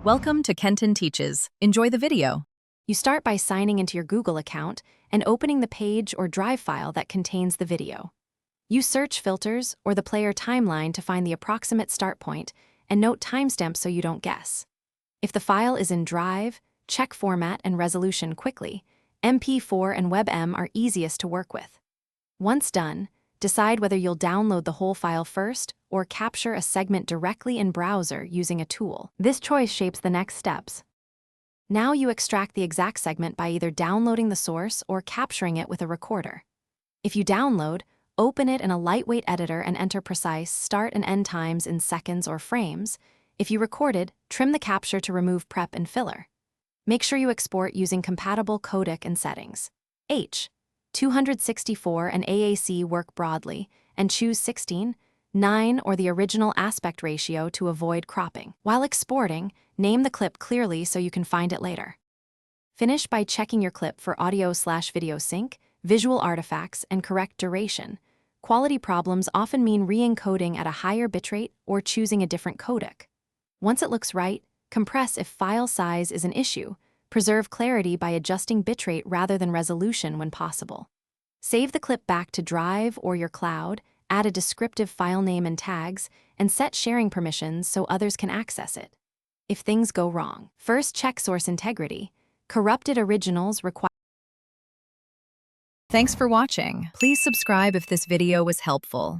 Welcome to Kenton Teaches. Enjoy the video. You start by signing into your Google account and opening the page or Drive file that contains the video. Use search filters or the player timeline to find the approximate start point and note timestamps so you don't guess. If the file is in Drive, check format and resolution quickly. MP4 and WebM are easiest to work with. Once done, decide whether you'll download the whole file first or capture a segment directly in browser using a tool. This choice shapes the next steps. Now you extract the exact segment by either downloading the source or capturing it with a recorder. If you download, open it in a lightweight editor and enter precise start and end times in seconds or frames. If you recorded, trim the capture to remove prep and filler. Make sure you export using compatible codec and settings. 264 and AAC work broadly, and choose 16:9 or the original aspect ratio to avoid cropping. While exporting, name the clip clearly so you can find it later. Finish by checking your clip for audio/video sync, visual artifacts, and correct duration. Quality problems often mean re-encoding at a higher bitrate or choosing a different codec. Once it looks right, compress if file size is an issue. Preserve clarity by adjusting bitrate rather than resolution when possible. Save the clip back to Drive or your cloud, add a descriptive file name and tags, and set sharing permissions so others can access it. If things go wrong, first check source integrity. Corrupted originals require. Thanks for watching. Please subscribe if this video was helpful.